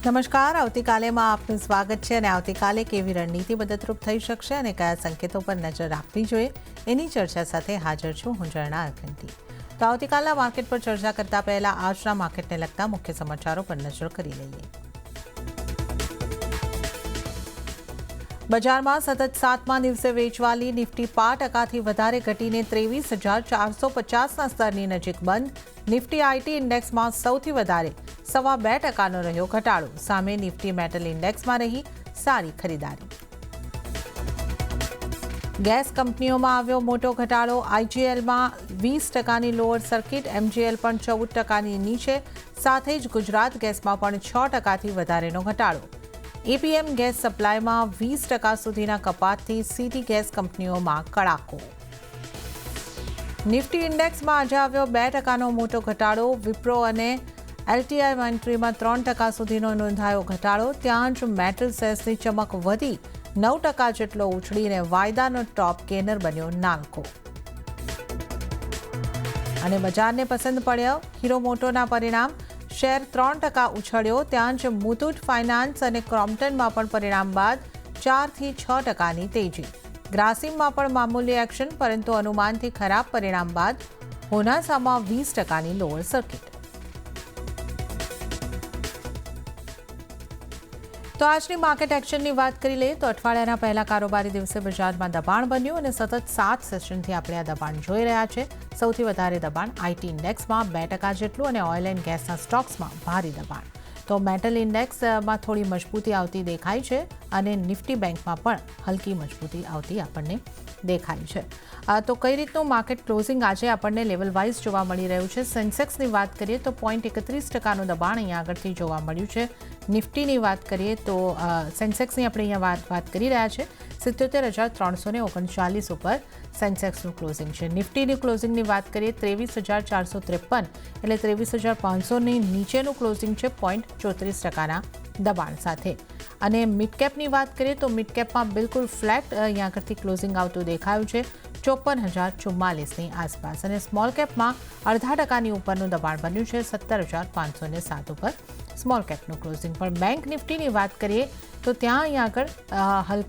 નમસ્કાર. આવતીકાલેમાં આપનું સ્વાગત છે અને આવતીકાલે કેવી રણનીતિ મદદરૂપ થઈ શકશે અને કયા સંકેતો પર નજર રાખવી જોઈએ એની ચર્ચા સાથે હાજર છું હું ઝરણા અરખંટી. તો આવતીકાલના માર્કેટ પર ચર્ચા કરતા પહેલા આજના માર્કેટને લગતા મુખ્ય સમાચારો પર નજર કરી લઈએ. બજારમાં સતત 7મા દિવસે વેચવાલી નિફ્ટી 5% વધારે ઘટીને 23,450ના સ્તરની નજીક બંધ. નિફ્ટી આઈટી ઇન્ડેક્સમાં સૌથી વધારે 2.25% રહ્યો ઘટાડો. સામે નિફ્ટી મેટલ ઇન્ડેક્સમાં રહી સારી ખરીદારી. ગેસ કંપનીઓમાં આવ્યો મોટો ઘટાડો. આઈજીએલમાં 20%ની લોઅર સર્કિટ, એમજીએલ પણ 14%ની નીચે. સાથે જ ગુજરાત ગેસમાં પણ 6%થી વધારેનો ઘટાડો. એપીએમ ગેસ સપ્લાયમાં 20% સુધીના કપાતથી સિટી ગેસ કંપનીઓમાં કડાકો. નિફ્ટી ઇન્ડેક્સમાં આજે આવ્યો 2%નો મોટો ઘટાડો. વિપ્રો અને એલટીઆઈ ઇન્વેન્ટરીમાં 3% સુધીનો નોંધાયો ઘટાડો. ત્યાં જ મેટલ શેર્સની ચમક વધી 9% જેટલો ઉછળીને વાયદાનો ટોપ ગેનર બન્યો નાલ્કો. અને બજારને પસંદ પડ્યો હીરો મોટોના પરિણામ. શેર 3% ઉછળ્યો. ત્યાં જ મુથુટ ફાઇનાન્સ અને ક્રોમ્પ્ટનમાં પણ પરિણામ બાદ 4થી 6%ની તેજી. ગ્રાસિમમાં પણ મામૂલી એક્શન, પરંતુ અનુમાનથી ખરાબ પરિણામ બાદ હોનાસામાં 20%ની લોઅર સર્કિટ. તો આજની માર્કેટ એક્શનની વાત કરી લઈએ તો અઠવાડિયાના પહેલા કારોબારી દિવસે બજારમાં દબાણ બન્યું અને સતત 7 સેશનથી આપણે આ દબાણ જોઈ રહ્યા છે. સૌથી વધારે દબાણ આઈટી ઇન્ડેક્સમાં 2% જેટલું અને ઓઇલ એન્ડ ગેસના સ્ટોક્સમાં ભારે દબાણ. તો મેટલ ઇન્ડેક્સમાં થોડી મજબૂતી આવતી દેખાય છે અને નિફ્ટી બેંકમાં પણ હલકી મજબૂતી આવતી આપણને દેખાય છે. તો કઈ રીતનું માર્કેટ ક્લોઝિંગ આજે આપણને લેવલ વાઇઝ જોવા મળી રહ્યું છે. સેન્સેક્સની વાત કરીએ તો 0.31%નું દબાણ અહીંયા આગળથી જોવા મળ્યું છે. નિફ્ટીની વાત કરીએ તો સેન્સેક્સની આપણે અહીંયા વાત કરી રહ્યા છે 77,339 ઉપર સેન્સેક્સનું ક્લોઝિંગ છે. નિફ્ટીની ક્લોઝિંગની વાત કરીએ 23,453 એટલે 23,500ની નીચેનું ક્લોઝિંગ છે 0.34%ના દબાણ સાથે. અને મિડકેપની વાત કરીએ તો મિડકેપમાં બિલકુલ ફ્લેટ અહીંયા આગળથી ક્લોઝિંગ આવતું દેખાયું છે 54,044ની આસપાસ. અને સ્મોલ કેપમાં 0.5% ઉપરનું દબાણ બન્યું છે 17,507 ઉપર સ્મોલ કેપનું ક્લોઝિંગ. પણ બેંક નિફ્ટીની વાત કરીએ તો ત્યાં અહીંયા આગળ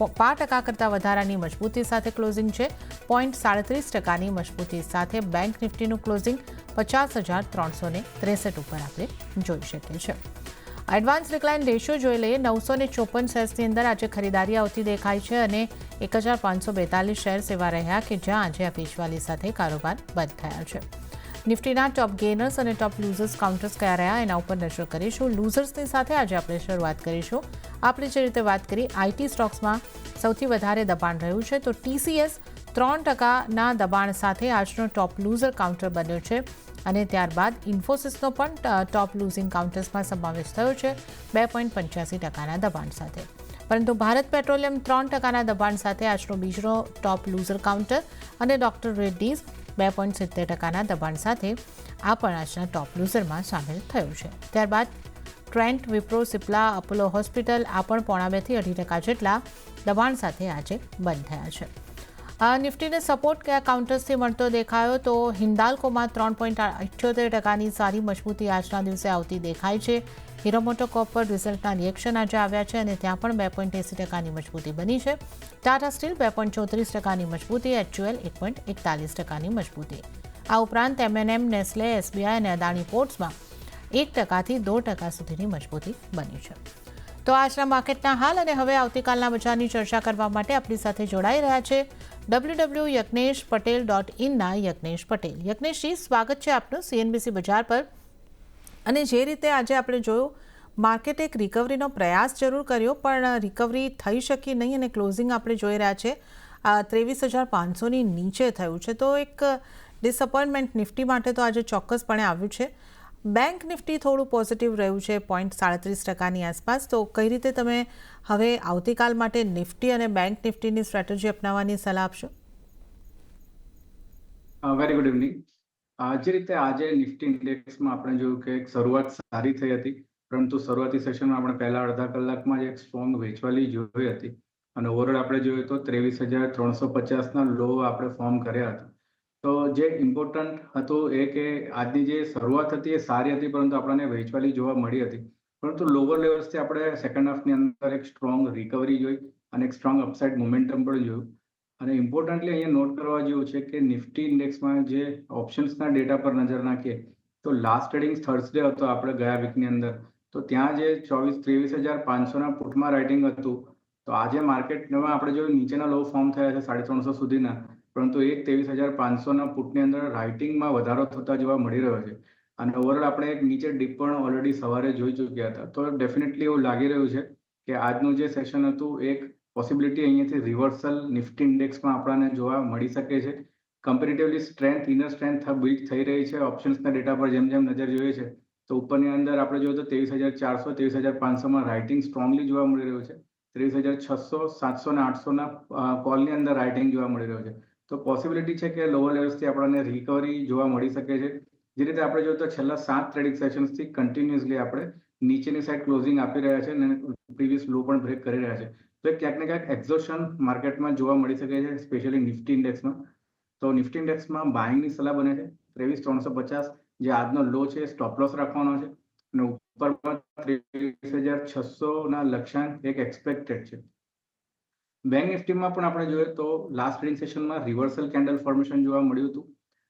5% કરતાં વધારાની મજબૂતી સાથે ક્લોઝિંગ છે. 0.37%ની મજબૂતી સાથે બેંક નિફ્ટીનું ક્લોઝિંગ 50,363 ઉપર આપણે જોઈ શકીએ છીએ. એડવાન્સ ડિક્લાઇન રેશિયો જોઈ લઈએ 954 શેર્સની અંદર આજે ખરીદારી આવતી દેખાય છે અને 1,542 શેર્સ એવા રહ્યા કે જ્યાં આજે આ વેચવાલી સાથે કારોબાર બંધ થયા છે. નિફ્ટીના ટોપ ગેનર્સ અને ટોપ લૂઝર્સ કાઉન્ટર્સ કયા રહ્યા એના ઉપર નજર કરીશું. લૂઝર્સની સાથે આજે આપણે શરૂઆત કરીશું. આપણે જે રીતે વાત કરી આઈટી સ્ટોક્સમાં સૌથી વધારે દબાણ રહ્યું છે તો ટીસીએસ 3%ના દબાણ સાથે આજનો ટોપ લૂઝર કાઉન્ટર બન્યો છે અને ત્યારબાદ ઇન્ફોસિસનો પણ ટોપ લૂઝિંગ કાઉન્ટર્સમાં સમાવેશ થયો છે 2.85%ના દબાણ સાથે. પરંતુ ભારત પેટ્રોલિયમ 3%ના દબાણ સાથે આજનો બીજો ટોપ લૂઝર કાઉન્ટર અને ડોક્ટર રેડ્ડીઝ 2.70%ના દબાણ સાથે આ પણ આજના ટોપ લૂઝરમાં સામેલ થયું છે. ત્યારબાદ Trent, Wipro, Cipla, Apollo hospital આ પણ 0.5 થી 2.5% જેટલા દબાણ સાથે આજે બંધ થયા છે. નિફ્ટીને સપોર્ટ કયા કાઉન્ટર્સથી મળતો દેખાયો તો હિન્દાલ્કોમાં 3.78%ની સારી મજબૂતી આજના દિવસે આવતી દેખાય છે. હીરો મોટો કોપર રિઝલ્ટના રિએક્શન આજે આવ્યા છે અને ત્યાં પણ 2.80%ની મજબૂતી બની છે. ટાટા સ્ટીલ 2.34%ની મજબૂતી, એચયુએલ 1.41%ની મજબૂતી. આ ઉપરાંત એમએનએમ, નેસ્લે, એસબીઆઈ અને અદાણી પોર્ટ્સમાં 1%થી 2% સુધીની મજબૂતી બની છે. તો આજના માર્કેટના હાલ અને હવે આવતીકાલના બજારની ચર્ચા કરવા માટે આપણી સાથે જોડાઈ રહ્યા છે www.yakneshpatel.in યજ્ઞેશ પટેલ. યજ્ઞેશજી, સ્વાગત છે આપનું સીએનબીસી બજાર પર. અને જે રીતે આજે આપણે જોયું માર્કેટે એક રિકવરીનો પ્રયાસ જરૂર કર્યો પણ રિકવરી થઈ શકી નહીં અને ક્લોઝિંગ આપણે જોઈ રહ્યા છે 23,500ની નીચે થયું છે. તો એક ડિસઅપોઇન્ટમેન્ટ નિફ્ટી માટે તો આજે ચોક્કસપણે આવ્યું છે. બેંક નિફ્ટી થોડું પોઝિટિવ રહ્યું છે 0.37%ની આસપાસ. તો કઈ રીતે તમે હવે આવતીકાલ માટે નિફ્ટી અને બેંક નિફ્ટીની સ્ટ્રેટેજી અપનાવવાની સલાહ આપશો? Very good evening. જે રીતે આજે નિફ્ટી ઇન્ડેક્સમાં આપણે જોયું કે એક શરૂઆત સારી થઈ હતી, પરંતુ શરૂઆતી સેશનમાં આપણે પહેલા અડધા કલાકમાં જ એક સ્ટ્રોંગ વેચવાલી જોઈ હતી અને ઓવરઓલ આપણે જોયું તો 23,350ના લો આપણે ફોર્મ કર્યા હતા. તો જે ઇમ્પોર્ટન્ટ હતું એ કે આજની જે શરૂઆત હતી એ સારી હતી, પરંતુ આપણને વેચવાલી જોવા મળી હતી. પરંતુ લોવર લેવલ્સથી આપણે સેકન્ડ હાફની અંદર એક સ્ટ્રોંગ રિકવરી જોઈ અને એક સ્ટ્રોંગ અપસાઇડ મોમેન્ટમ પણ જોયું. અને ઇમ્પોર્ટન્ટલી અહીંયા નોટ કરવા જેવું છે કે નિફ્ટી ઇન્ડેક્સમાં જે ઓપ્શન્સના ડેટા પર નજર નાખીએ તો લાસ્ટ ટ્રેડિંગ થર્સડે હતો આપણે ગયા વીકની અંદર, તો ત્યાં જે 23,500ના પુટમાં રાઇટિંગ હતું, તો આજે માર્કેટમાં આપણે જોયું નીચેના લો ફોર્મ થયા છે 350 સુધીના, પરંતુ 23,500ના પુટની અંદર રાઇટિંગમાં વધારો થતા જોવા મળી રહ્યો છે. અને ઓવરઓલ આપણે એક નીચે ડીપ પણ ઓલરેડી સવારે જોઈ ચૂક્યા હતા. તો ડેફિનેટલી એવું લાગી રહ્યું છે કે આજનું જે સેશન હતું એક પોસિબિલિટી અહીંયાથી રિવર્સલ નિફ્ટી ઇન્ડેક્સમાં આપણને જોવા મળી શકે છે. Comparatively strength inner strength build થઈ રહી છે ઓપ્શન્સના ડેટા પર જેમ નજર જોઈએ છે. તો ઉપરની અંદર આપણે જોઈએ તો 23,400 23,500માં રાઇટિંગ સ્ટ્રોંગલી જોવા મળી રહ્યું છે. 23,600 700 ને 800ના કોલની અંદર રાઇટિંગ જોવા મળી રહ્યું છે. તો પોસિબિલિટી છે કે લોઅર લેવલ્સથી આપણને રિકવરી જોવા મળી શકે છે. જે રીતે આપણે જોઈએ તો છેલ્લા 7 ટ્રેડિંગ સેશન્સથી કન્ટિન્યુઅસલી આપણે નીચેની સાઈડ ક્લોઝિંગ આપી રહ્યા છે અને પ્રીવિયસ લો પણ બ્રેક કરી રહ્યા છે. તો ક્યાંક ને ક્યાંક એક્ઝોશન માર્કેટમાં જોવા મળી શકે છે, સ્પેશિયલી નિફ્ટી ઇન્ડેક્સમાં. તો નિફ્ટી ઇન્ડેક્સમાં બાઇંગની સલાહ બને છે. 23,350 જે આજનો લો છે સ્ટોપ લોસ રાખવાનો છે અને ઉપરમાં 23,600ના લક્ષ્યાંક એક એક્સપેક્ટેડ છે. બેંક નિફ્ટીમાં પણ આપણે જોઈએ તો લાસ્ટ ટ્રેડિંગ સેશનમાં રિવર્સલ કેન્ડલ ફોર્મેશન જોવા મળ્યું હતું.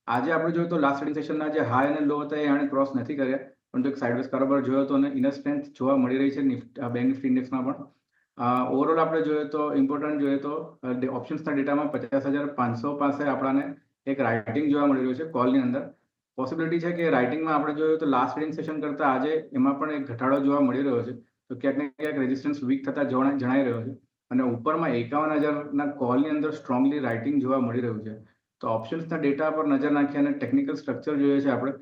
આજે આપણે જોઈએ તો લાસ્ટ ટ્રેડિંગ સેશનના જે હાઈ અને લો હતા એ આણે ક્રોસ નથી કર્યા, પરંતુ એક સાઇડવેઝ કારોબાર જોયો હતો અને ઇનર સ્ટ્રેન્થ જોવા મળી રહી છે બેંક નિફ્ટી ઇન્ડેક્સમાં પણ. ઓવરઓલ આપણે જોઈએ તો ઇમ્પોર્ટન્ટ જોઈએ તો ઓપ્શન્સના ડેટામાં 50,500 પાસે આપણને એક રાઇટિંગ જોવા મળી રહ્યું છે કોલની અંદર. પોસિબિલિટી છે કે રાઇટિંગમાં આપણે જોઈએ તો લાસ્ટ ટ્રેડિંગ સેશન કરતાં આજે એમાં પણ એક ઘટાડો જોવા મળી રહ્યો છે. તો ક્યાંક ને ક્યાંક રેઝિસ્ટન્સ વીક થતા જણાઈ રહ્યો છે અને ઉપરમાં 51,000ના કોલની અંદર સ્ટ્રોંગલી રાઇટિંગ જોવા મળી રહ્યું છે. તો ઓપ્શન્સના ડેટા પર નજર નાખી અને ટેકનિકલ સ્ટ્રક્ચર જોઈએ છે આપણે,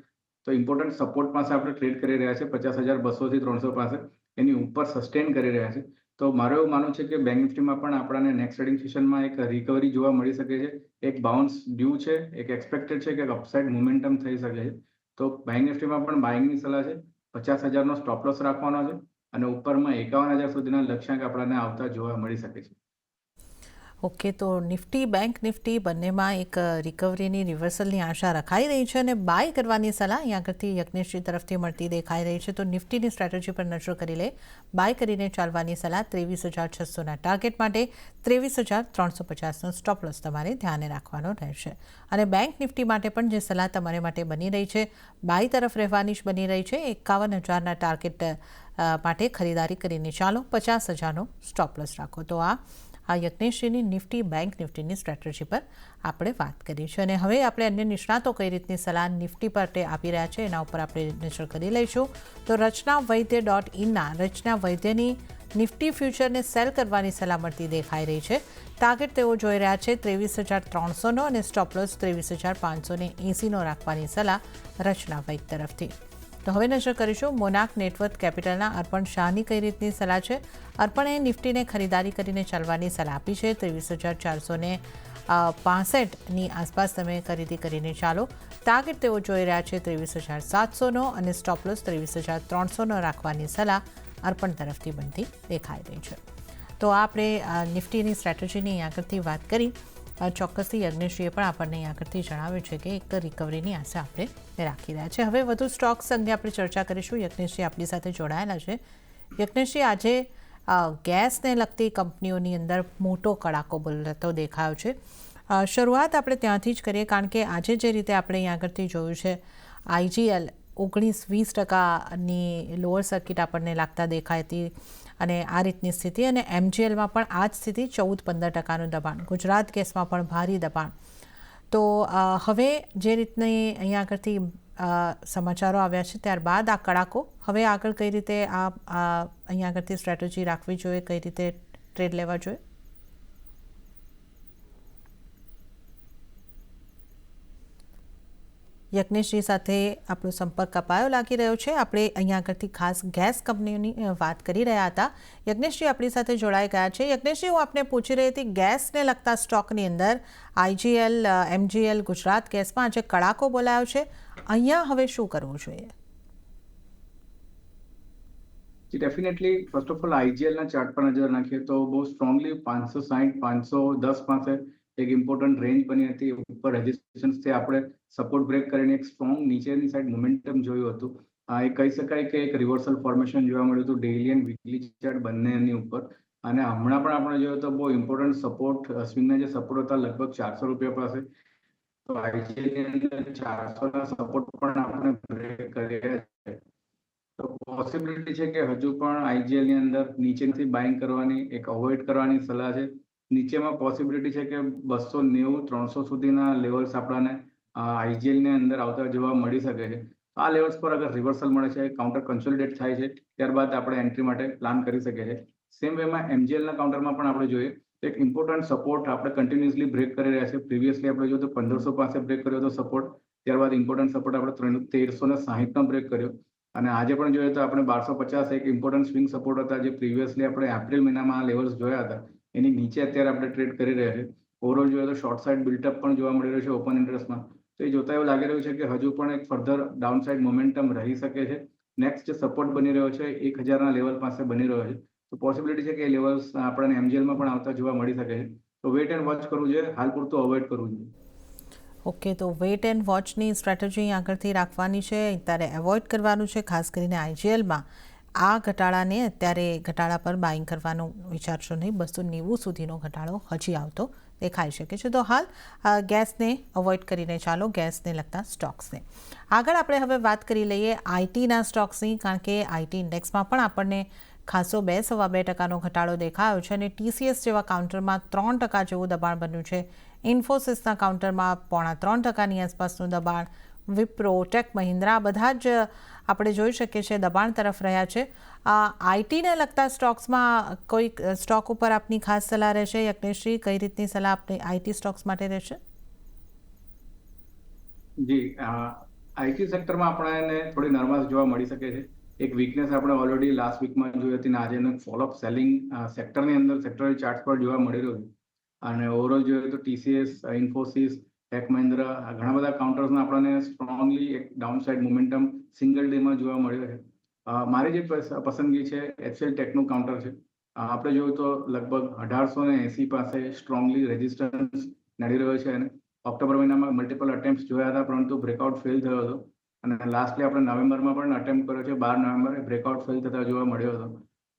તો ઇમ્પોર્ટન્ટ સપોર્ટ પાસે આપણે ટ્રેડ કરી રહ્યા છે 50,200 થી 300 પાસે, એની ઉપર સસ્ટેન કરી રહ્યા છે. તો મારું એવું માનવું છે કે બેંક નિફ્ટીમાં પણ આપણને નેક્સ્ટ ટ્રેડિંગ સેશનમાં એક રિકવરી જોવા મળી શકે છે. એક બાઉન્સ ડ્યુ છે, એક એક્સપેક્ટેડ છે કે અપસાઇડ મોમેન્ટમ થઈ શકે છે. તો બેંક નિફ્ટીમાં પણ બાઇંગની સલાહ છે. 50,000નો સ્ટોપ લોસ રાખવાનો છે અને ઉપરમાં 51,000 સુધીના લક્ષ્યાંક આપણને આવતા જોવા મળી શકે છે. ઓકે, તો નિફ્ટી બેંક નિફ્ટી બંનેમાં એક રિકવરીની રિવર્સલની આશા રખાઈ રહી છે અને બાય કરવાની સલાહ અહીંયા આગળથી યજ્ઞેશજી તરફથી મળતી દેખાઈ રહી છે. તો નિફ્ટીની સ્ટ્રેટેજી પર નજર કરી લે, બાય કરીને ચાલવાની સલાહ 23,600ના ટાર્ગેટ માટે 23,350નો સ્ટોપ લોસ તમારે ધ્યાને રાખવાનો રહેશે. અને બેંક નિફ્ટી માટે પણ જે સલાહ તમારે માટે બની રહી છે, બાય તરફ રહેવાની જ બની રહી છે. 51,000ના ટાર્ગેટ માટે ખરીદારી કરીને ચાલો, 50,000નો સ્ટોપ લોસ રાખો. તો આ યજ્ઞેશજીની નિફ્ટી બેંક નિફ્ટીની સ્ટ્રેટેજી પર આપણે વાત કરી છે. અને હવે આપણે અન્ય નિષ્ણાતો કઈ રીતની સલાહ નિફ્ટી પર આપી રહ્યા છે એના ઉપર આપણે નજર કરી લઈશું. તો rachnawaidya.inના રચના વૈદ્યની નિફ્ટી ફ્યુચરને સેલ કરવાની સલાહ મળતી દેખાઈ રહી છે. ટાર્ગેટ તેઓ જોઈ રહ્યા છે 23,300નો અને સ્ટોપ લોસ 23,580નો રાખવાની સલાહ રચના વૈદ તરફથી. તો હવે નજર કરીશું મોનાક નેટવર્થ કેપિટલના અર્પણ શાહની કઈ રીતની સલાહ છે. અર્પણે નિફ્ટીને ખરીદારી કરીને ચાલવાની સલાહ આપી છે. 23,465ની આસપાસ તમે ખરીદી કરીને ચાલો. ટાર્ગેટ તેઓ જોઈ રહ્યા છે 23,700નો અને સ્ટોપ લોસ 23,300નો રાખવાની સલાહ અર્પણ તરફથી બનતી દેખાઈ રહી છે. તો આપણે નિફ્ટીની સ્ટ્રેટેજીની આગળથી વાત કરી. ચોક્કસથી યજ્ઞેશજીએ પણ આપણને આગળથી જણાવ્યું છે કે એક રિકવરીની આશા આપણે રાખી રહ્યા છે. હવે વધુ સ્ટોક્સ અંગે આપણે ચર્ચા કરીશું. યજ્ઞેશજી આપણી સાથે જોડાયેલા છે. યજ્ઞેશજી, આજે ગેસને લગતી કંપનીઓની અંદર મોટો કડાકો બોલતો દેખાયો છે. શરૂઆત આપણે ત્યાંથી જ કરીએ, કારણ કે આજે જે રીતે આપણે અહીં આગળથી જોયું છે, IGL 19-20%ની લોઅર સર્કિટ આપણને લાગતા દેખાઈ હતી અને આ રીતની સ્થિતિ. અને MGLમાં પણ આ જ સ્થિતિ, 14-15%નું દબાણ. ગુજરાત ગેસમાં પણ ભારે દબાણ. તો હવે જે રીતની અહીંયા આગળથી સમાચારો આવ્યા છે ત્યારબાદ આ કડાકો, હવે આગળ કઈ રીતે અહીંયા આગળથી સ્ટ્રેટેજી રાખવી જોઈએ, કઈ રીતે ટ્રેડ લેવા જોઈએ? યજ્ઞેશજી સાથે આપણો સંપર્ક કપાયો લાગી રહ્યો છે. આપણે અહીંયા આગળથી ખાસ ગેસ કંપનીઓની વાત કરી રહ્યા હતા. યજ્ઞેશજી આપણી સાથે જોડાઈ ગયા છે. યજ્ઞેશજી, હું આપને પૂછી રહી હતી, ગેસને લગતા સ્ટોકની અંદર IGL, MGL, ગુજરાત ગેસમાં આજે કડાકો બોલાયો છે. અહીંયા હવે શું કરવું જોઈએ? ડેફિનેટલી ફર્સ્ટ ઓફ ઓલ IGLના ચાર્ટ પર નજર નાખીએ તો બહુ સ્ટ્રોંગલી 560 510 પાસે એક ઇમ્પોર્ટન્ટ રેન્જ બની હતી. ઉપર રેઝિસ્ટન્સથી આપણે સપોર્ટ બ્રેક કરીને એક સ્ટ્રોંગ નીચેની સાઈડ મોમેન્ટમ જોયું હતું. એ કહી શકાય કે એક રિવર્સલ ફોર્મેશન જોવા મળ્યું હતું ડેઇલી એન્ડ વીકલી ચાર્ટ બંનેની ઉપર. અને હમણાં પણ આપણે જોયું તો બહુ ઇમ્પોર્ટન્ટ સપોર્ટ સ્વિંગના જે સપોર્ટ હતા લગભગ 400 રૂપિયા પાસે. તો IGL ની અંદર 400 સપોર્ટ પણ આપણે બ્રેક કર્યા છે. તો પોસિબિલિટી છે કે હજુ પણ IGL ની અંદર નીચેથી બાઇંગ કરવાની એક અવોઇડ કરવાની સલાહ છે. નીચેમાં પોસિબિલિટી છે કે 290-300 સુધીના લેવલ્સ આપણને IGL ની અંદર આવતા જોવા મળી શકે છે. આ લેવલ્સ પર અગર રિવર્સલ મળે છે, કાઉન્ટર કન્સોલિડેટ થાય છે, ત્યારબાદ આપણે એન્ટ્રી માટે પ્લાન કરી શકીએ છીએ. સેમ વેમાં MGL ના કાઉન્ટરમાં પણ આપણે જોઈએ એક ઇમ્પોર્ટન્ટ સપોર્ટ આપણે કન્ટિન્યુઅસલી બ્રેક કરી રહ્યા છે. પ્રીવિયસલી આપણે જોયું તો 1500 પાસે બ્રેક કર્યો હતો સપોર્ટ, ત્યારબાદ ઇમ્પોર્ટન્ટ સપોર્ટ આપણે 1360નો બ્રેક કર્યો. અને આજે પણ જોઈએ તો આપણે 1250 એક ઇમ્પોર્ટન્ટ સ્વિંગ સપોર્ટ હતા જે પ્રીવિયસલી આપણે એપ્રિલ મહિનામાં આ લેવલ્સ જોયા હતા, એની નીચે અત્યારે આપણે ટ્રેડ કરી રહ્યા છે. ઓવરઓલ જોઈએ તો શોર્ટ સાઇડ બિલ્ટઅપ પણ જોવા મળી રહ્યું છે ઓપન ઇન્ટરેસ્ટમાં. તો એ જોતા એવું લાગી રહ્યું છે કે હજુ પણ એક ફર્ધર ડાઉન સાઇડ મોમેન્ટમ રહી શકે છે. નેક્સ્ટ જે સપોર્ટ બની રહ્યો છે 1000ના લેવલ પાસે બની રહ્યો છે. તો પોસિબિલિટી છે કે એ લેવલ્સ આપણને MGLમાં પણ આવતા જોવા મળી શકે છે. તો વેટ એન્ડ વોચ કરવું જોઈએ, હાલ પૂરતું અવોઇડ કરવું જોઈએ. ઓકે, તો વેટ એન્ડ વોચની સ્ટ્રેટેજી આગળથી રાખવાની છે, અત્યારે એવોઇડ કરવાનું છે. ખાસ કરીને IGLમાં આ ઘટાડાને અત્યારે ઘટાડા પર બાઇંગ કરવાનું વિચારશો નહીં. 290 સુધીનો ઘટાડો હજી આવતો દેખાઈ શકે છે. તો હાલ ગેસને અવોઇડ કરીને ચાલો, ગેસને લગતા સ્ટોક્સને. આગળ આપણે હવે વાત કરી લઈએ IT ના સ્ટોક્સની, કારણ કે IT ઇન્ડેક્સમાં પણ આપણને ખાસો 2.2% ઘટાડો દેખાયો છે અને TCS જેવા કાઉન્ટરમાં 3% જેવું દબાણ બન્યું છે. ઇન્ફોસિસના કાઉન્ટરમાં 3.25%ની આસપાસનું દબાણ. વિપ્રો, ટેક મહિન્દ્રા બધા જ આપણે જોઈ શકીએ છીએ દબાણ તરફ રહ્યા છે. ITને લગતા સ્ટોક્સમાં કોઈ સ્ટોક ઉપર આપની ખાસ સલાહ રહેશે? યજ્ઞેશજી, કઈ રીતની સલાહ આપની IT સ્ટોક્સ માટે રહેશે? જી, IT સેક્ટરમાં આપણને થોડી નર્વસ જોવા મળી શકે છે. એક વીકનેસ આપણે ઓલરેડી લાસ્ટ વીકમાં જોઈ હતી અને આજે ફોલોઅપ સેલિંગ સેક્ટરની અંદર સેક્ટરલ ચાર્ટ પર જોવા મળી રહ્યું છે. અને ઓવરઓલ જોઈએ તો TCS, ઇન્ફોસિસ, ટેક મહિન્દ્રા ઘણા બધા કાઉન્ટર્સમાં આપણને સ્ટ્રોંગલી એક ડાઉન સાઇડ મોમેન્ટમ સિંગલ ડેમાં જોવા મળ્યો છે. મારી જે પસંદગી છે HCL ટેકનું કાઉન્ટર છે. આપણે જોયું તો લગભગ 1880 પાસે સ્ટ્રોંગલી રેઝિસ્ટન્સ નડી રહ્યો છે. અને ઓક્ટોબર મહિનામાં મલ્ટિપલ અટેમ્પ્ટ જોયા હતા પરંતુ બ્રેકઆઉટ ફેલ થયો હતો. અને લાસ્ટલી આપણે નવેમ્બરમાં પણ અટેમ્પ્ટ કર્યો છે, 12 નવેમ્બરે બ્રેકઆઉટ ફેલ થતા જોવા મળ્યો હતો.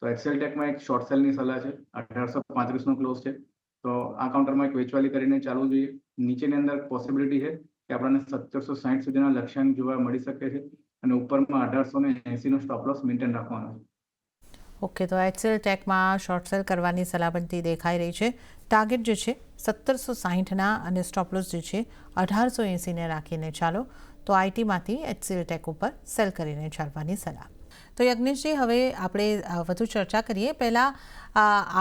તો HCL ટેકમાં એક શોર્ટ સેલની સલાહ છે. 1835નો ક્લોઝ છે. તો આ કાઉન્ટરમાં એક વેચવાલી કરીને ચાલવું જોઈએ. નીચેની અંદર પોસિબિલિટી છે કે આપણને 1760 સુધીના લક્ષ્યાંક જોવા મળી શકે છે અને ઉપરમાં 1880નો સ્ટોપ લોસ મેન્ટેન રાખવાનો છે. ઓકે, તો HCL ટેકમાં શોર્ટ સેલ કરવાની સલાહ બનતી દેખાઈ રહી છે. ટાર્ગેટ જે છે 1760ના અને સ્ટોપ લોસ જે છે 1880ને રાખીને ચાલો. તો ITમાંથી HCL ટેક ઉપર સેલ કરીને ચાલવાની સલાહ. તો યજ્ઞેશજી, હવે આપણે વધુ ચર્ચા કરીએ. પહેલાં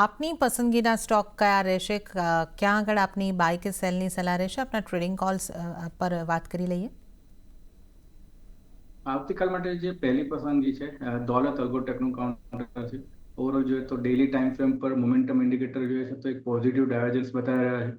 આપની પસંદગીના સ્ટોક કયા રહેશે, ક્યાં આગળ આપની બાય કે સેલની સલાહ રહેશે? આપણા ટ્રેડિંગ કોલ્સ પર વાત કરી લઈએ. આવતીકાલ માટે જે પહેલી પસંદગી છે દોલત અલ્ગોટેકનું કાઉન્ટર છે. ઓવરઓલ જોઈએ તો ડેલી ટાઈમ ફ્રેમ પર મોમેન્ટમ ઇન્ડિકેટર જોઈએ છે તો એક પોઝિટિવ ડાયવર્જન્સ બતાવી રહ્યા છે.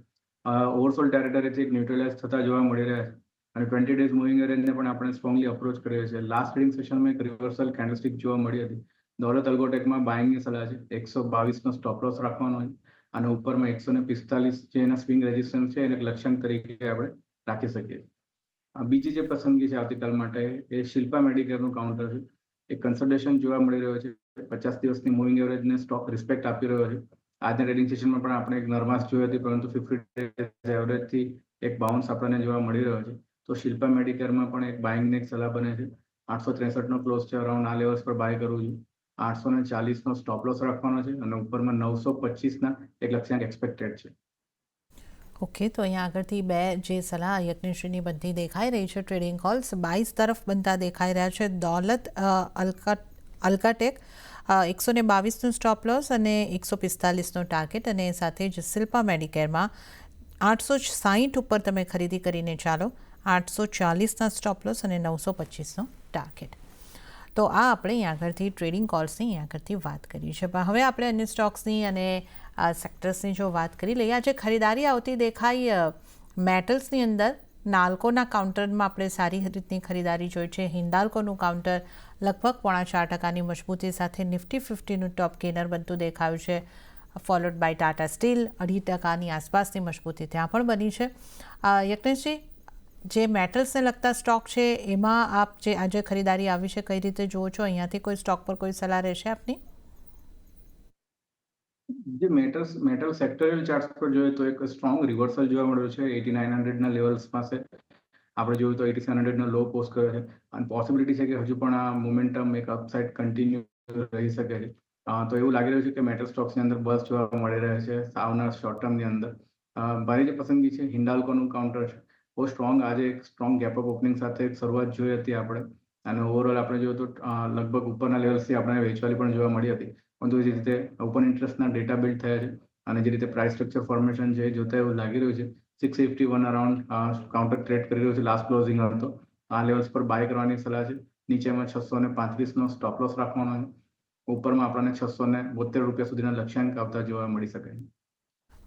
ઓવરસોલ ટેરેટરીથી એક ન્યુટ્રલાઇઝ થતા જોવા મળી રહ્યા છે. અને 20 ડેઝ મૂવિંગ એવરેજને પણ આપણે સ્ટ્રોંગલી અપ્રોચ કરીએ છીએ. લાસ્ટ ટ્રેડિંગ સેશનમાં એક રિવર્સલ કેન્ડલસ્ટિક જોવા મળી હતી. દોલત અલ્ગોટેકમાં બાઇંગની સલાહ છે. 122નો સ્ટોપ લોસ રાખવાનો છે અને ઉપરમાં 145 જે એના સ્વિંગ રેઝિસ્ટન્સ છે એને લક્ષ્યાંક તરીકે આપણે રાખી શકીએ. બીજી જે પસંદગી છે આવતીકાલ માટે એ શિલ્પા મેડિકેરનું કાઉન્ટર છે. એક કન્સલ્ટેશન જોવા મળી રહ્યો છે. 50 દિવસની મૂવિંગ એવરેજને સ્ટોક રિસ્પેક્ટ આપી રહ્યો છે. આજના ટ્રેડિંગ સેશનમાં પણ આપણે એક નરમાશ જોઈ હતી પરંતુ 50 ડેઝ એવરેજથી એક બાઉન્સ આપણને જોવા મળી રહ્યો છે. તો શિલ્પા મેડિકેરમાં પણ એક બાઇંગની એક સલાહ બને છે. 863નો ક્લોઝ છે, અરાઉન્ડ આ લેવલ્સ પર બાય કરવું જોઈએ. 840નો સ્ટોપ લોસ રાખવાનો છે અને ઉપરમાં 925ના એક લક્ષ્યાંક એક્સપેક્ટેડ છે. ઓકે, તો અહીંયા આગળથી બે જે સલાહ યજ્ઞેશજીની બનતી દેખાઈ રહી છે, ટ્રેડિંગ કોલ્સ 22 તરફ બનતા દેખાઈ રહ્યા છે. દોલત અલ્કાટેક 122નું સ્ટોપ લોસ અને 145નો ટાર્ગેટ, અને સાથે જ શિલ્પા મેડિકેરમાં 860 ઉપર તમે ખરીદી કરીને ચાલો. 840ના સ્ટોપ લોસ અને 925નો ટાર્ગેટ. તો આ આપણે અહીં આગળથી ટ્રેડિંગ કોલ્સની અહીં આગળથી વાત કરી છે. પણ હવે આપણે અન્ય સ્ટોક્સની અને સેક્ટર્સની જો વાત કરી લઈએ, આજે ખરીદારી આવતી દેખાઈ મેટલ્સની અંદર. નાલ્કોના કાઉન્ટરમાં આપણે સારી રીતની ખરીદારી જોઈ છે. હિન્દાલ્કોનું કાઉન્ટર લગભગ 4.5%ની મજબૂતી સાથે નિફ્ટી 50નું ટોપ ગેનર બનતું દેખાયું છે. ફોલોડ બાય ટાટા સ્ટીલ 2.5%ની આસપાસની મજબૂતી ત્યાં પણ બની છે. યજ્ઞેશજી, જે મેટલ્સને લગતા સ્ટોક છે એમાં આપ જે આજે ખરીદારી આવી છે કઈ રીતે જુઓ છો? અહીંયાથી કોઈ સ્ટોક પર કોઈ સલાહ રહેશે આપની? જે મેટલ સેક્ટોરિયલ ચાર્ટ પર જોઈએ તો એક સ્ટ્રોંગ રિવર્સલ જોવા મળ્યો છે 8900 ના લેવલ્સ પાસે. આપણે જોયું તો 8700 નો લો પોસ્ટ કર્યો છે અને પોસિબિલિટી છે કે હજુ પણ આ મોમેન્ટમ એક અપસાઇડ કન્ટિન્યુ રહી શકે છે. તો એવું લાગી રહ્યું છે કે મેટલ સ્ટોક્સની અંદર બસ જોવા મળી રહે છે આવનાર શોર્ટ ટર્મની અંદર. મારી જે પસંદગી છે હિન્ડાલ્કોનું કાઉન્ટર છે. બહુ સ્ટ્રોંગ આજે એક સ્ટ્રોંગ ગેપ અપ ઓપનિંગ સાથે એક શરૂઆત જોઈ હતી આપણે અને ઓવરઓલ આપણે જોયું તો લગભગ ઉપરના લેવલ્સથી આપણે વેચવાલી પણ જોવા મળી હતી. પરંતુ જે રીતે ઓપન ઇન્ટરેસ્ટના ડેટા બિલ્ડ થયા છે અને જે રીતે પ્રાઇસ સ્ટ્રક્ચર ફોર્મેશન છે જોતા એવું લાગી રહ્યું છે 651 અરાઉન્ડ કાઉન્ટર ટ્રેડ કરી રહ્યું છે. લાસ્ટ ક્લોઝિંગ હતો આ લેવલ્સ પર બાય કરવાની સલાહ છે. નીચેમાં 635 નો સ્ટોપ લોસ રાખવાનો છે. ઉપરમાં આપણને 672 રૂપિયા સુધીના લક્ષ્યાંક આવતા જોવા મળી શકે છે.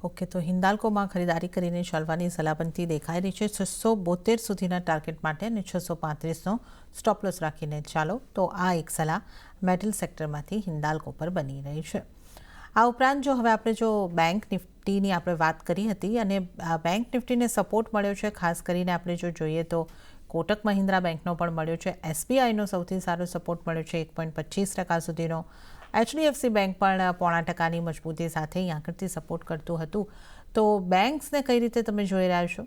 ઓકે, તો હિન્દાલ્કોમાં ખરીદારી કરીને ચાલવાની સલાહ બનતી દેખાઈ રહી છે 672 સુધીના ટાર્ગેટ માટે અને 635નો સ્ટોપ લોસ રાખીને ચાલો. તો આ એક સલાહ મેટલ સેક્ટરમાંથી હિન્દાલ્કો પર બની રહી છે. આ ઉપરાંત જો હવે આપણે જો બેંક નિફ્ટીની આપણે વાત કરી હતી અને બેંક નિફ્ટીને સપોર્ટ મળ્યો છે ખાસ કરીને આપણે જો જોઈએ તો કોટક મહિન્દ્રા બેંકનો પણ મળ્યો છે, SBIનો સૌથી સારો સપોર્ટ મળ્યો છે 1.25% સુધીનો, HDFC બેંક પણ 0.5% મજબૂતી સાથે અહીં આગળથી સપોર્ટ કરતું હતું. તો બેંક્સને કઈ રીતે તમે જોઈ રહ્યા છો?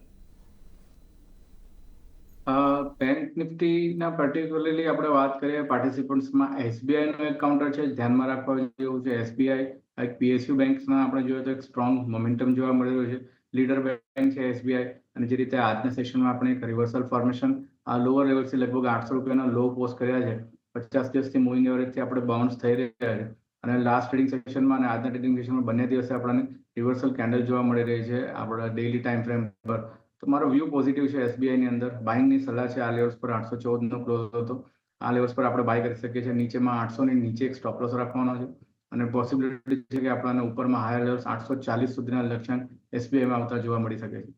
બેંક નિફ્ટીના પર્ટિક્યુલરલી આપણે વાત કરીએ પાર્ટિસિપન્ટ્સમાં SBIનો એક કાઉન્ટર છે ધ્યાનમાં રાખવા જેવું છે. SBI એક PSU બેંક્સના આપણે જોઈએ તો એક સ્ટ્રોંગ મોમેન્ટમ જોવા મળી રહ્યું છે. લીડર બેંક છે SBI અને જે રીતે આજના સેશનમાં આપણે એક રિવર્સલ ફોર્મેશન આ લોઅર લેવલથી લગભગ 800 રૂપિયાના લો પોસ્ટ કર્યા છે. 50 દિવસથી મૂવિંગ એવરેજથી આપણે બાઉન્સ થઈ રહ્યા છે અને લાસ્ટ ટ્રેડિંગ સેશનમાં અને આજના ટ્રેડિંગ સેશનમાં બંને દિવસે આપણને રિવર્સલ કેન્ડલ જોવા મળી રહી છે આપણા ડેઇલી ટાઈમ ફ્રેમ પર. તો મારો વ્યૂ પોઝિટિવ છે SBIની અંદર. બાઇંગની સલાહ છે. આ લેવલ્સ પર 814 નો ક્લોઝ હતો. આ લેવલ્સ પર આપણે બાય કરી શકીએ છીએ. નીચેમાં 800 ની નીચે એક સ્ટોપ લોસ રાખવાનો છે અને પોસિબિલિટી છે કે આપણને ઉપરમાં હાયર લેવલ્સ 840 સુધીના લક્ષ્યાંક SBIમાં આવતા જોવા મળી શકે છે.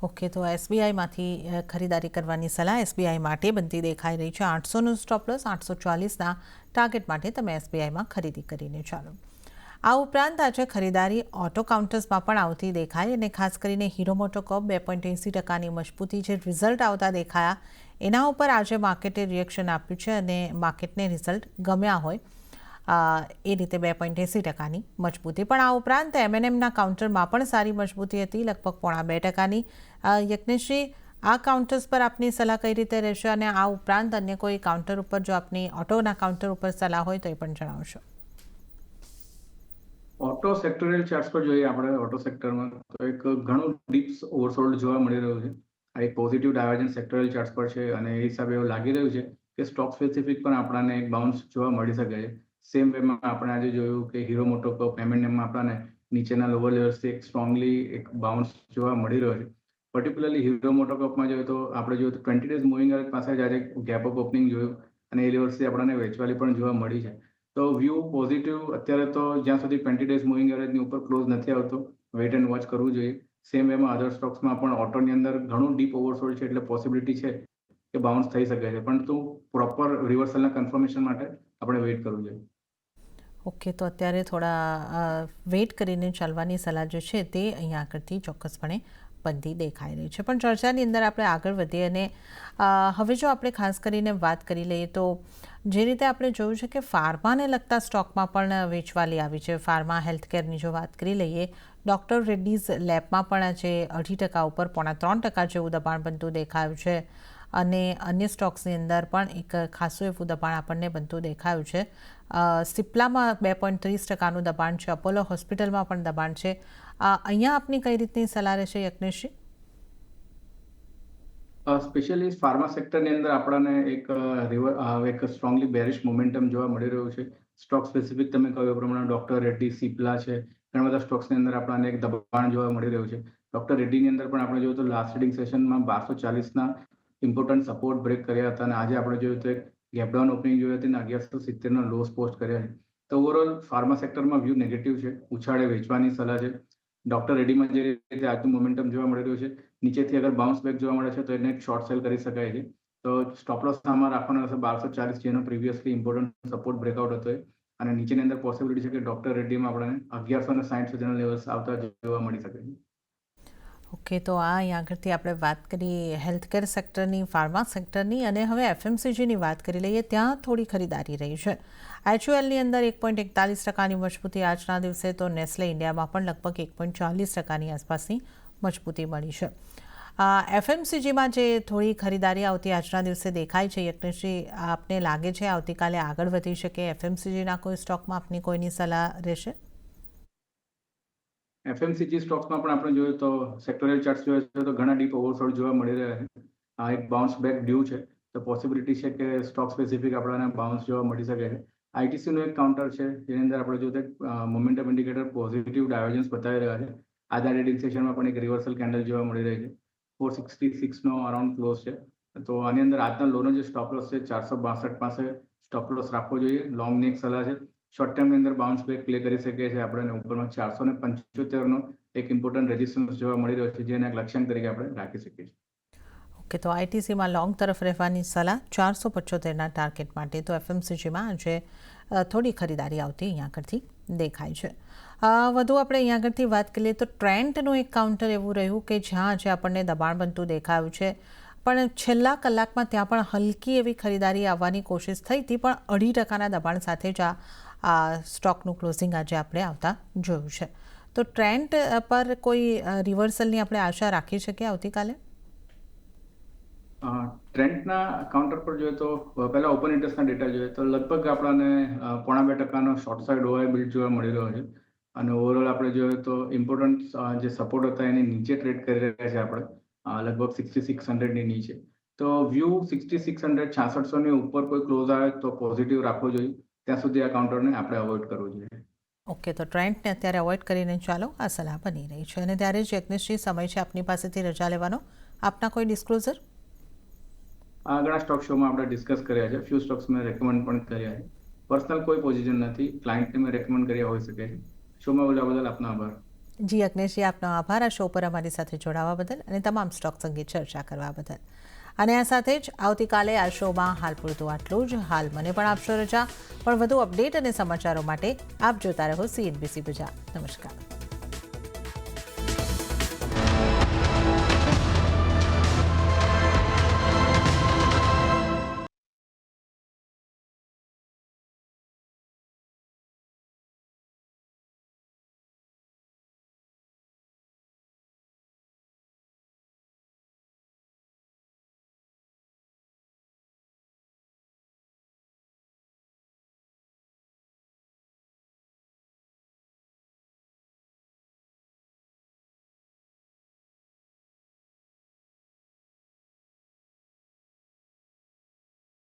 ઓકે, તો SBIમાંથી ખરીદારી કરવાની સલાહ SBI માટે બનતી દેખાઈ રહી છે. 800નો સ્ટોપ લોસ, 840ના ટાર્ગેટ માટે તમે SBIમાં ખરીદી કરીને ચાલો. આ ઉપરાંત આજે ખરીદારી ઓટો કાઉન્ટર્સમાં પણ આવતી દેખાઈ અને ખાસ કરીને હીરો મોટોકોર્પ 2.80%ની મજબૂતી જે રિઝલ્ટ આવતા દેખાયા એના ઉપર આજે માર્કેટે રિએક્શન આપ્યું છે અને માર્કેટને રિઝલ્ટ ગમ્યા હોય એ રીતે 2.80%ની મજબૂતી. પણ આ ઉપરાંત M&Mના કાઉન્ટરમાં પણ સારી મજબૂતી હતી લગભગ 0.5%ની. યજ્ઞેશજી, આ કાઉન્ટર્સ પર આપની સલાહ કઈ રીતે રહેશે અને આ ઉપરાંત અન્ય કોઈ કાઉન્ટર ઉપર જો આપની ઓટોના કાઉન્ટર ઉપર સલાહ હોય તો એ પણ જણાવશો. ઓટો સેક્ટોરિયલ ચાર્ટ્સ પર જોઈએ આપણે ઓટો સેક્ટરમાં તો એક ઘણું ડીપ્સ ઓવરસોલ્ડ જોવા મળી રહ્યું છે. આ એક પોઝિટિવ ડાયવર્જન્સ સેક્ટોરિયલ ચાર્ટ્સ પર છે અને એ હિસાબે એવું લાગી રહ્યું છે કે સ્ટોક સ્પેસિફિક પણ આપણને એક બાઉન્સ જોવા મળી શકે છે. સેમ વેમાં આપણે આજે જોયું કે હીરો મોટોકોર્પ M&Mમાં આપણને નીચેના લોઅર લેવલ્સથી એક સ્ટ્રોંગલી એક બાઉન્સ જોવા મળી રહ્યો છે. પર્ટિક્યુલરલી હીરો મોટોકોર્પમાં જોઈએ તો આપણે જોયું તો 20 ડેઝ મૂવિંગ એવરેજ પાસે જ આજે ગેપ અપ ઓપનિંગ જોયું અને એ લેવલ્સથી આપણને વેચવાલી પણ જોવા મળી છે. તો વ્યૂ પોઝિટિવ અત્યારે તો જ્યાં સુધી 20 ડેઝ મૂવિંગ એવરેજની ઉપર ક્લોઝ નથી આવતો વેઇટ એન્ડ વોચ કરવું જોઈએ. સેમ વેમાં અધર સ્ટોક્સમાં પણ ઓટોની અંદર ઘણું ડીપ ઓવરસોલ્ડ છે એટલે પોસિબિલિટી છે કે બાઉન્સ થઈ શકે છે પરંતુ પ્રોપર રિવર્સલના કન્ફર્મેશન માટે આપણે વેઇટ કરવું જોઈએ. ઓકે, તો અત્યારે થોડા વેઇટ કરીને ચાલવાની સલાહ જે છે તે અહીંયા આગળથી ચોક્કસપણે બનતી દેખાઈ રહી છે. પણ ચર્ચાની અંદર આપણે આગળ વધીએ અને હવે જો આપણે ખાસ કરીને વાત કરી લઈએ તો જે રીતે આપણે જોયું છે કે ફાર્માને લગતા સ્ટોકમાં પણ વેચવાલી આવી છે. ફાર્મા હેલ્થકેરની જો વાત કરી લઈએ, ડૉક્ટર રેડ્ડીઝ લેબમાં પણ આજે 2.5% ઉપર 3% જેવું દબાણ બનતું દેખાયું છે અને અન્ય સ્ટોક્સની અંદર પણ એક ખાસું એવું દબાણ આપણને બનતું દેખાયું છે. સિપ્લામાં 2.30%નું દબાણ છે, અપોલો હોસ્પિટલમાં પણ દબાણ છે. અહીંયા આપની કઈ રીતની સલાહ રહેશે યજ્ઞેશજી? સ્પેશિયલી ફાર્મા સેક્ટરની અંદર આપણને એક સ્ટ્રોંગલી બેરિશ મોમેન્ટમ જોવા મળી રહ્યું છે. સ્ટોક સ્પેસિફિક તમે કહ્યું એ પ્રમાણે ડોક્ટર રેડ્ડી, સિપ્લા છે, ઘણા બધા સ્ટોક્સની અંદર આપણને એક દબાણ જોવા મળી રહ્યું છે. ડોક્ટર રેડ્ડીની અંદર પણ આપણે જોયું તો લાસ્ટ ટ્રેડિંગ સેશનમાં 1240ના ઇમ્પોર્ટન્ટ સપોર્ટ બ્રેક કર્યા હતા અને આજે આપણે જોયું તો એક ગેપડાઉન ઓપનિંગ જોઈ હતી અને 1170ના લોસ પોસ્ટ કર્યા છે. તો ઓવરઓલ ફાર્મા સેક્ટરમાં વ્યૂ નેગેટિવ છે. ઉછાળે વેચવાની સલાહ છે. ડોક્ટર રેડ્ડીમાં જે રીતે આજનું મોમેન્ટમ જોવા મળી રહ્યું છે નીચેથી અગર બાઉન્સ બેક જોવા મળે છે તો એને એક શોર્ટ સેલ કરી શકાય છે. તો સ્ટોપ લોસ આમાં રાખવાનો હશે 1240 જેનો પ્રીવિયસલી ઇમ્પોર્ટન્ટ સપોર્ટ બ્રેકઆઉટ હતો અને નીચેની અંદર પોસિબિલિટી છે કે ડોક્ટર રેડ્ડીમાં આપણને 1160 સુધીના લેવલ્સ આવતા જોવા મળી શકે છે. ઓકે, તો અહીં આગળથી આપણે વાત કરી હેલ્થકેર સેક્ટરની, ફાર્મા સેક્ટરની, અને હવે એફએમસીજીની વાત કરી લઈએ. ત્યાં થોડી ખરીદારી રહી છે. HULની અંદર 1.41% મજબૂતી આજના દિવસે, તો નેસ્લે ઇન્ડિયામાં પણ લગભગ 1.40% આસપાસની મજબૂતી મળી છે. એફએમસીજીમાં જે થોડી ખરીદારી આવતી આજના દિવસે દેખાય છે, યજ્ઞેશજી, આપને લાગે છે આવતીકાલે આગળ વધી શકે એફએમસીજીના કોઈ સ્ટોકમાં? આપની કોઈની સલાહ રહેશે? એફએમસીજી સ્ટોક્સમાં પણ આપણે જોઈએ તો સેક્ટોરિયલ ચાર્ટ જોઈએ તો ઘણા ડીપ ઓવરસોલ્ડ જોવા મળી રહ્યા છે. આ એક બાઉન્સ બેક ડ્યુ છે, તો પોસિબિલિટી છે કે સ્ટોક સ્પેસિફિક આપણને બાઉન્સ જોવા મળી શકે છે. આઈટીસીનું એક કાઉન્ટર છે જેની અંદર આપણે જોઈએ મોમેન્ટમ ઇન્ડિકેટર પોઝિટિવ ડાયવર્જન્સ બતાવી રહ્યા છે. આજના ટ્રેડિંગ સેશનમાં પણ એક રિવર્સલ કેન્ડલ જોવા મળી રહી છે. 466 નો અરાઉન્ડ ક્લોઝ છે. તો આની અંદર આજના લોનો જે સ્ટોપ લોસ છે 462 પાસે સ્ટોપ લોસ રાખવો જોઈએ. લોંગની એક સલાહ છે. શોર્ટ ટર્મની અંદર બાઉન્સ બેક પ્લે કરી શકીએ છીએ આપણે. ઉપરમાં 475 નો એક ઇમ્પોર્ટન્ટ રેઝિસ્ટન્સ જોવા મળી રહ્યો છે, જેને એક લક્ષ્યાંક તરીકે આપણે રાખી શકીએ છીએ. ઓકે, તો આઈટીસીમાં લોંગ તરફ રહેવાની સલાહ 475ના ટાર્ગેટ માટે. તો એફએમસીજીમાં આજે થોડી ખરીદારી આવતી અહીંયા આગળથી દેખાય છે. વધુ આપણે અહીંયા આગળથી વાત કરીએ તો ટ્રેન્ડનું એક કાઉન્ટર એવું રહ્યું કે જ્યાં આજે આપણને દબાણ બનતું દેખાયું છે, પણ છેલ્લા કલાકમાં ત્યાં પણ હલકી એવી ખરીદારી આવવાની કોશિશ થઈ હતી, પણ 2.5%ના દબાણ સાથે જ આ સ્ટોકનું ક્લોઝિંગ આજે આપણે આવતા જોયું છે. તો ટ્રેન્ડ પર કોઈ રિવર્સલની આપણે આશા રાખી શકીએ આવતીકાલે? ટ્રેન્ડના કાઉન્ટર પર જોઈએ તો પહેલા ઓપન ઇન્ટરેસ્ટના ડેટા જોઈએ તો લગભગ આપણને 0.5% શોર્ટ સાઇડ ઓવર બિલ્ડ જોવા મળી રહ્યો છે. અને ઓવરઓલ આપણે જોઈએ તો ઇમ્પોર્ટન્ટ જે સપોર્ટ હતા એની નીચે ટ્રેડ કરી રહ્યા છે આપણે, લગભગ 6600ની નીચે. તો વ્યૂ 6600 6600ની ઉપર કોઈ ક્લોઝ આવે તો પોઝિટિવ રાખવો જોઈએ. ત્યાં સુધી આ કાઉન્ટરને આપણે અવોઇડ કરવું જોઈએ. ઓકે, તો ટ્રેન્ડને અત્યારે અવોઇડ કરીને ચાલો, આ સલાહ બની રહી છે. અને ત્યારે જ યજ્ઞેશજી, સમય છે આપની પાસેથી રજા લેવાનો. આપના કોઈ ડિસ્ક્લોઝર? ઘણા સ્ટોક શોમાં આપણે ડિસ્કસ કર્યા છે. ફ્યુ સ્ટોક્સ મેં રેકમેન્ડ પણ કર્યા છે. પર્સનલ કોઈ પોઝિશન નથી, ક્લાયન્ટને મેં રેકમેન્ડ કર્યા હોઈ શકે છે. શોમાં બોલ્યા બદલ આપનો આભાર. જી યજ્ઞેશજી, આપનો આભાર આ શો પર અમારી સાથે જોડાવા બદલ અને તમામ સ્ટોક્સ અંગે ચર્ચા કરવા બદલ. અને આ સાથે જ આવતીકાલે આ શોમાં હાલ પૂરતું આટલું જ. હાલ મને પણ આપશો રજા, પણ વધુ અપડેટ અને સમાચારો માટે આપ જોતા રહો CNBC ગુજરાત. નમસ્કાર.